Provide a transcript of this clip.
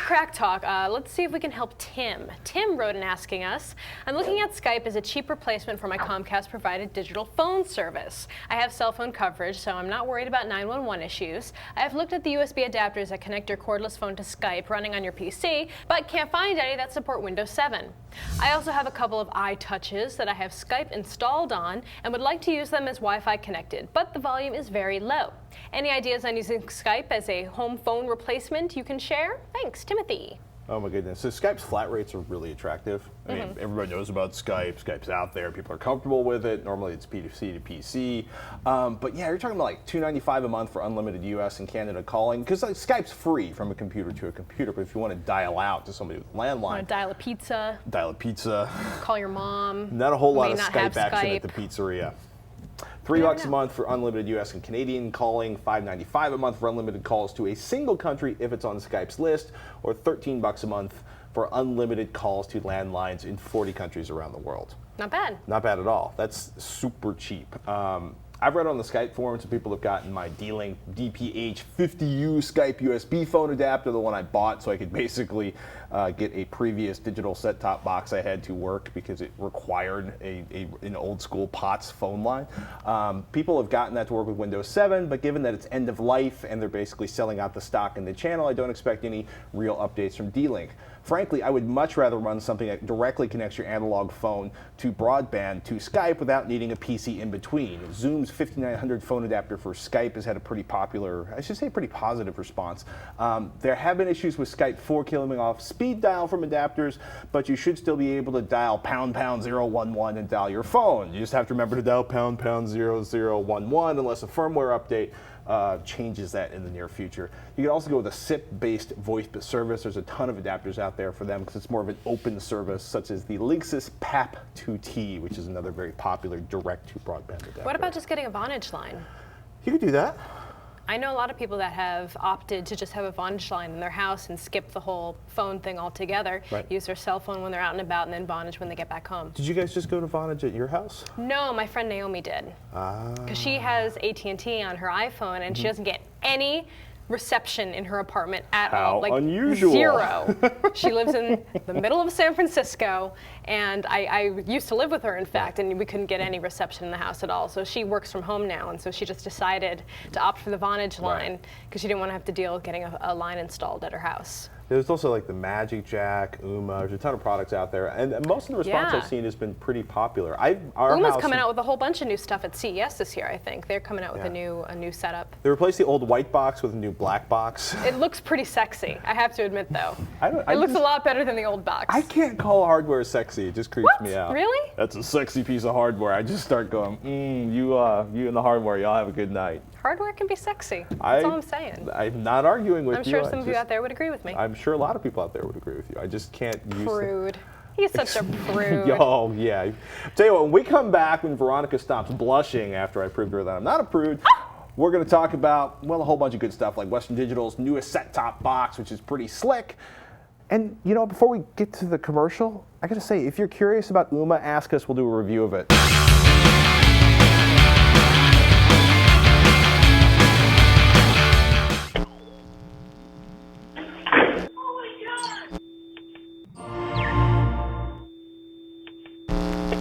Crack talk. Let's see if we can help Tim. Tim wrote in asking us, I'm looking at Skype as a cheap replacement for my Comcast provided digital phone service. I have cell phone coverage, so I'm not worried about 911 issues. I have looked at the USB adapters that connect your cordless phone to Skype running on your PC, but can't find any that support Windows 7. I also have a couple of iTouches that I have Skype installed on and would like to use them as Wi-Fi connected, but the volume is very low. Any ideas on using Skype as a home phone replacement you can share? Thanks, Timothy. Oh my goodness. So Skype's flat rates are really attractive. I mean, everybody knows about Skype. Skype's out there. People are comfortable with it. Normally it's P2C to PC. But yeah, you're talking about like $295 a month for unlimited US and Canada calling. Because like, Skype's free from a computer to a computer. But if you want to dial out to somebody with a landline. Want to dial a pizza. Dial a pizza. Call your mom. Not a whole lot of Skype action at the pizzeria. $3 a month for unlimited US and Canadian calling, $5.95 a month for unlimited calls to a single country if it's on Skype's list, or $13 a month for unlimited calls to landlines in 40 countries around the world. Not bad. Not bad at all. That's super cheap. I've read on the Skype forums that people have gotten my D-Link DPH50U Skype USB phone adapter, the one I bought so I could basically get a previous digital set-top box I had to work because it required an old-school POTS phone line. People have gotten that to work with Windows 7, but given that it's end of life and they're basically selling out the stock in the channel, I don't expect any real updates from D-Link. Frankly, I would much rather run something that directly connects your analog phone to broadband to Skype without needing a PC in between. Zoom's 5900 phone adapter for Skype has had a pretty popular, I should say pretty positive response. There have been issues with Skype 4 killing off speed dial from adapters, but you should still be able to dial #011 and dial your phone. You just have to remember to dial #0011 unless a firmware update changes that in the near future. You can also go with a SIP-based voice service. There's a ton of adapters out there for them because it's more of an open service, such as the Linksys PAP2T, which is another very popular direct-to-broadband adapter. What about just getting a Vonage line? You could do that. I know a lot of people that have opted to just have a Vonage line in their house and skip the whole phone thing altogether. Right. Use their cell phone when they're out and about, and then Vonage when they get back home. Did you guys just go to Vonage at your house? No, my friend Naomi did. Because she has AT&T on her iPhone, and she doesn't get any reception in her apartment at all. How unusual. Zero. She lives in the middle of San Francisco, and I used to live with her, in fact, and we couldn't get any reception in the house at all. So she works from home now, and so she just decided to opt for the Vonage line because she didn't want to have to deal with getting a line installed at her house. There's also like the Magic Jack, Uma. There's a ton of products out there, and most of the response I've seen has been pretty popular. Uma's coming out with a whole bunch of new stuff at CES this year. I think they're coming out with a new setup. They replaced the old white box with a new black box. It looks pretty sexy, I have to admit, though. It looks a lot better than the old box. I can't call hardware sexy. It just creeps me out. Really? That's a sexy piece of hardware. I just start going, you and the hardware, y'all have a good night. Hardware can be sexy. That's all I'm saying. I'm not arguing with you. I'm sure some of you out there would agree with me. I'm sure a lot of people out there would agree with you. I just can't use Prude. He's such a prude. Oh, yeah. Tell you what, when we come back, when Veronica stops blushing after I proved to her that I'm not a prude, we're going to talk about, well, a whole bunch of good stuff like Western Digital's newest set-top box, which is pretty slick. And, you know, before we get to the commercial, I got to say, if you're curious about Uma, ask us. We'll do a review of it.